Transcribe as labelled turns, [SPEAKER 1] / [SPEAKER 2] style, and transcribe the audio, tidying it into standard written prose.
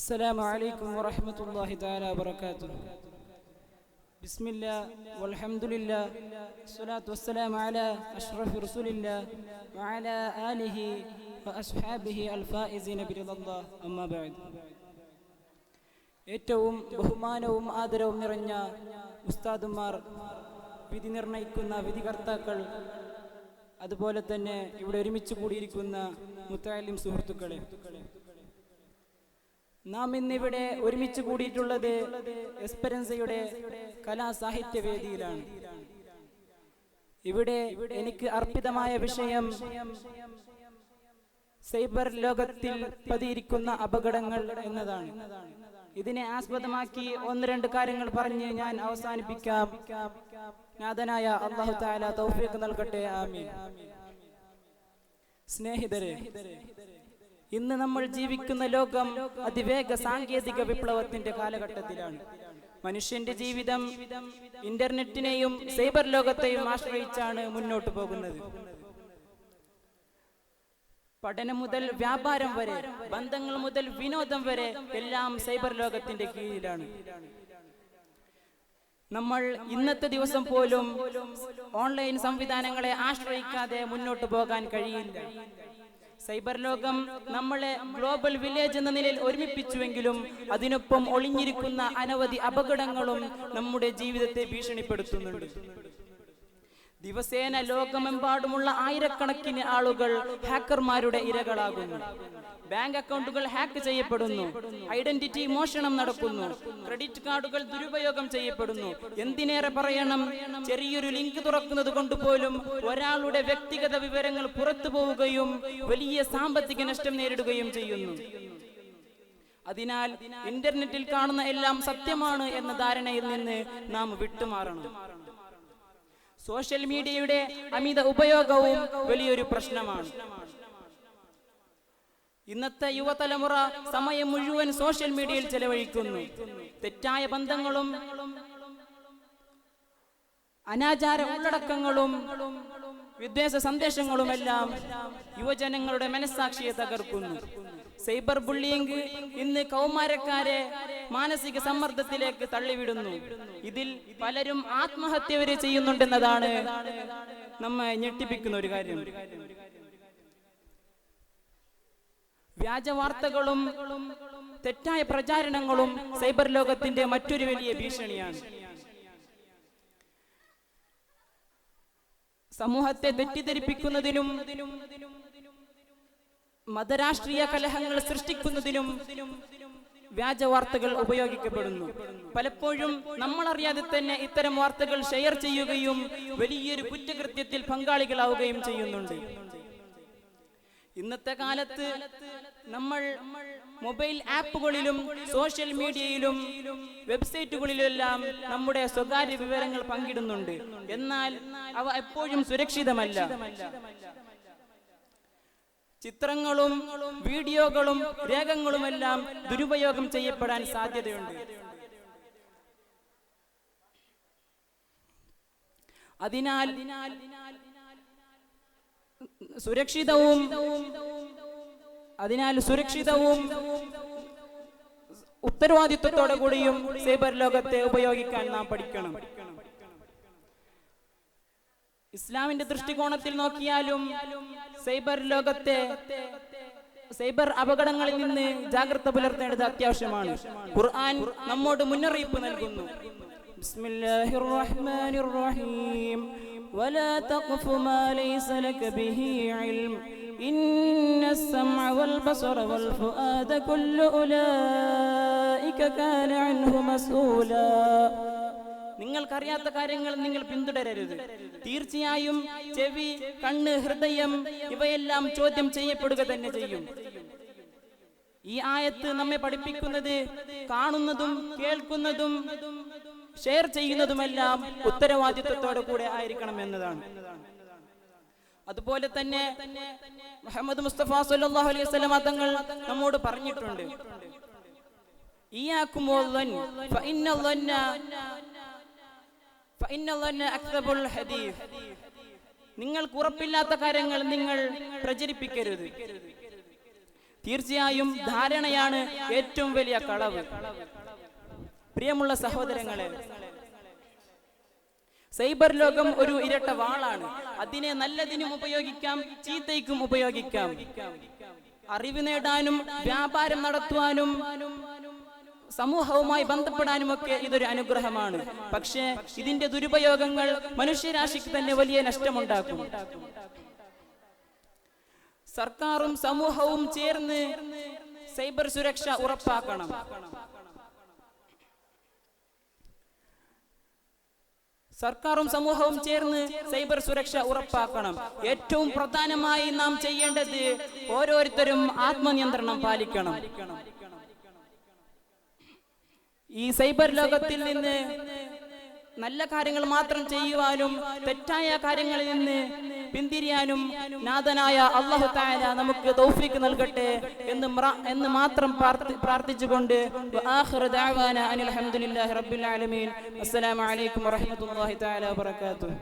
[SPEAKER 1] السلام عليكم ورحمة الله تعالى وبركاته. بسم الله والحمد لله والصلاة والسلام على أشرف رسول الله وعلى آله وأصحابه الفائزين برضا الله أما بعد. ഏറ്റവും ബഹുമാനവും ആദരവും നിറഞ്ഞ ഉസ്താദുമാർ, വിധി നിർണയിക്കുന്ന വിധികർത്താക്കൾ, അതുപോലെ തന്നെ ഇവിടെ ഒരുമിച്ച് കൂടിയിരിക്കുന്ന മുത്തഅല്ലിം സുഹൃത്തുക്കളെ, നാം ഇന്നിവിടെ ഒരുമിച്ച് കൂടിയിട്ടുള്ളത് എസ്പെരൻസയുടെ കലാസാഹിത്യവേദിയിലാണ്. ഇവിടെ എനിക്ക് അർപ്പിതമായ വിഷയം സൈബർ ലോകത്തിൽ പതിയിരിക്കുന്ന അപകടങ്ങൾ എന്നതാണ്. ഇതിനെ ആസ്പദമാക്കി ഒന്ന് രണ്ട് കാര്യങ്ങൾ പറഞ്ഞ് ഞാൻ അവസാനിപ്പിക്കാം. നാഥനായ അല്ലാഹു തആല തൗഫീഖ് നൽകട്ടെ, ആമീൻ. സ്നേഹിതരെ, ഇന്ന് നമ്മൾ ജീവിക്കുന്ന ലോകം അതിവേഗ സാങ്കേതിക വിപ്ലവത്തിന്റെ കാലഘട്ടത്തിലാണ്. മനുഷ്യന്റെ ജീവിതം ഇന്റർനെറ്റിനെയും സൈബർ ലോകത്തെയും ആശ്രയിച്ചാണ് മുന്നോട്ട് പോകുന്നത്. പഠനം മുതൽ വ്യാപാരം വരെ, ബന്ധങ്ങൾ മുതൽ വിനോദം വരെ എല്ലാം സൈബർ ലോകത്തിന്റെ കീഴിലാണ്. നമ്മൾ ഇന്നത്തെ ദിവസം പോലും ഓൺലൈൻ സംവിധാനങ്ങളെ ആശ്രയിക്കാതെ മുന്നോട്ട് പോകാൻ കഴിയില്ല. സൈബർ ലോകം നമ്മളെ ഗ്ലോബൽ വില്ലേജ് എന്ന നിലയിൽ ഒരുമിപ്പിച്ചുവെങ്കിലും അതിനൊപ്പം ഒളിഞ്ഞിരിക്കുന്ന അനവധി അപകടങ്ങളും നമ്മുടെ ജീവിതത്തെ ഭീഷണിപ്പെടുത്തുന്നുണ്ട്. ദിവസേന ലോകമെമ്പാടുമുള്ള ആയിരക്കണക്കിന് ആളുകൾ ഹാക്കർമാരുടെ ഇരകളാകുന്നു. ബാങ്ക് അക്കൗണ്ടുകൾ ഹാക്ക് ചെയ്യപ്പെടുന്നു, ഐഡന്റിറ്റി മോഷണം നടക്കുന്നു, ക്രെഡിറ്റ് കാർഡുകൾ ദുരുപയോഗം ചെയ്യപ്പെടുന്നു. എന്തിനേറെ പറയണം, ചെറിയൊരു ലിങ്ക് തുറക്കുന്നത് കൊണ്ട് പോലും ഒരാളുടെ വ്യക്തിഗത വിവരങ്ങൾ പുറത്തു പോവുകയും വലിയ സാമ്പത്തിക നഷ്ടം നേരിടുകയും ചെയ്യുന്നു. അതിനാൽ ഇന്റർനെറ്റിൽ കാണുന്ന എല്ലാം സത്യമാണ് എന്ന ധാരണയിൽ നിന്ന് നാം വിട്ടുമാറണം. സോഷ്യൽ മീഡിയയുടെ അമിത ഉപയോഗവും വലിയൊരു പ്രശ്നമാണ്. ഇന്നത്തെ യുവതലമുറ സമയം മുഴുവൻ സോഷ്യൽ മീഡിയയിൽ ചെലവഴിക്കുന്നു. തെറ്റായ ബന്ധങ്ങളും അനാചാര ഉള്ളടക്കങ്ങളും വിദ്വേഷ സന്ദേശങ്ങളുമെല്ലാം യുവജനങ്ങളുടെ മനസ്സാക്ഷിയെ തകർക്കുന്നു. സൈബർ ബുള്ളിയിങ് ഇന്ന് കൗമാരക്കാരെ മാനസിക സമ്മർദ്ദത്തിലേക്ക് തള്ളിവിടുന്നു. ഇതിൽ പലരും ആത്മഹത്യ വരെ ചെയ്യുന്നുണ്ടെന്നതാണ് നമ്മെ ഞെട്ടിപ്പിക്കുന്ന ഒരു കാര്യം. വ്യാജ വാർത്തകളും തെറ്റായ പ്രചാരണങ്ങളും സൈബർ ലോകത്തിന്റെ മറ്റൊരു വലിയ ഭീഷണിയാണ്. സമൂഹത്തെ തെറ്റിദ്ധരിപ്പിക്കുന്നതിനും മതരാഷ്ട്രീയ കലഹങ്ങൾ സൃഷ്ടിക്കുന്നതിനും വ്യാജ വാർത്തകൾ ഉപയോഗിക്കപ്പെടുന്നു. പലപ്പോഴും നമ്മളറിയാതെ തന്നെ ഇത്തരം വാർത്തകൾ ഷെയർ ചെയ്യുകയും വലിയൊരു കുറ്റകൃത്യത്തിൽ പങ്കാളികളാവുകയും ചെയ്യുന്നുണ്ട്. ഇന്നത്തെ കാലത്ത് നമ്മൾ മൊബൈൽ ആപ്പുകളിലും സോഷ്യൽ മീഡിയയിലും വെബ്സൈറ്റുകളിലെല്ലാം നമ്മുടെ സ്വകാര്യ വിവരങ്ങൾ പങ്കിടുന്നുണ്ട്. എന്നാൽ അവ എപ്പോഴും സുരക്ഷിതമല്ല. ചിത്രങ്ങളും വീഡിയോകളും രേഖകളുമെല്ലാം ദുരുപയോഗം ചെയ്യപ്പെടാൻ സാധ്യതയുണ്ട്. അതിനാൽ സുരക്ഷിതവും ഉത്തരവാദിത്വത്തോടു കൂടിയും സൈബർ ലോകത്തെ ഉപയോഗിക്കാൻ നാം പഠിക്കണം. ഇസ്ലാമിന്റെ ദൃഷ്ടികോണത്തിൽ നോക്കിയാലും സൈബർ അപകടങ്ങളിൽ നിന്ന് ജാഗ്രത പുലർത്തേണ്ടത് അത്യാവശ്യമാണ്. ഖുർആൻ നമ്മോട് മുന്നറിയിപ്പ് നൽകുന്നു. ബിസ്മില്ലാഹിർ റഹ്മാനിർ റഹീം. വലാ തഖ്ഫു മാ ലൈസ ലക ബിഹി ഇൽം. ഇന്നസ് സമഅ വൽ ബസറ വൽ ഫുആദ കുല്ലു ഉലൈക കാന അൻഹു മസ്ഊലാ. നിങ്ങൾക്കറിയാത്ത കാര്യങ്ങൾ നിങ്ങൾ പിന്തുടരരുത്. തീർച്ചയായും ചെവി, കണ്ണ്, ഹൃദയം ഇവയെല്ലാം ചോദ്യം ചെയ്യപ്പെടുക തന്നെ ചെയ്യും. ഈ ആയത്ത് നമ്മെ പഠിപ്പിക്കുന്നത് കാണുന്നതും കേൾക്കുന്നതും ഷെയർ ചെയ്യുന്നതുമെല്ലാം ഉത്തരവാദിത്വത്തോടു കൂടെ ആയിരിക്കണം എന്നതാണ്. അതുപോലെ തന്നെ മുഹമ്മദ് മുസ്തഫ സല്ലല്ലാഹു അലൈഹി വസല്ലം തങ്ങൾ നമ്മോട് പറഞ്ഞിട്ടുണ്ട്, ഇയ്യാകും വല്ലൻ ഫഇന്നല്ലന്ന അക്ദബുൽ ഹദീസ്. നിങ്ങൾക്ക് ഉറപ്പില്ലാത്ത കാര്യങ്ങൾ നിങ്ങൾ പ്രചരിപ്പിക്കരുത്. തീർച്ചയായും ധാരണയാണ് ഏറ്റവും വലിയ കളവ്. പ്രിയമുള്ള സഹോദരങ്ങളെ, സൈബർ ലോകം ഒരു ഇരട്ട വാളാണ്. അതിനെ നല്ലതിനും ഉപയോഗിക്കാം, ചീത്തയ്ക്കും ഉപയോഗിക്കാം. അറിവ് നേടാനും വ്യാപാരം നടത്തുവാനും സമൂഹവുമായി ബന്ധപ്പെടാനുമൊക്കെ ഇതൊരു അനുഗ്രഹമാണ്. പക്ഷേ ഇതിന്റെ ദുരുപയോഗങ്ങൾ മനുഷ്യരാശിക്ക് തന്നെ വലിയ നഷ്ടമുണ്ടാക്കും. സർക്കാരും സമൂഹവും ചേർന്ന് സൈബർ സുരക്ഷ ഉറപ്പാക്കണം. സർക്കാരും സമൂഹവും ചേർന്ന് സൈബർ സുരക്ഷ ഉറപ്പാക്കണം. ഏറ്റവും പ്രധാനമായി നാം ചെയ്യേണ്ടത് ഓരോരുത്തരും ആത്മനിയന്ത്രണം പാലിക്കണം. ഈ സൈബർ ലോകത്തിൽ നിന്ന് നല്ല കാര്യങ്ങൾ മാത്രം ചെയ്യുവാനും തെറ്റായ കാര്യങ്ങളിൽ നിന്ന് പിന്തിരിയാനും നാഥനായ അല്ലാഹു തആല നമുക്ക് തൗഫീഖ് നൽകട്ടെ എന്ന് മാത്രം പ്രാർത്ഥിച്ചുകൊണ്ട് ആഖിറു ദഅവാന അനിൽ ഹംദുലില്ലാഹി റബ്ബിൽ ആലമീൻ. അസ്സലാമു അലൈക്കും വറഹ്മത്തുള്ളാഹി തആല വബറകാതുഹു.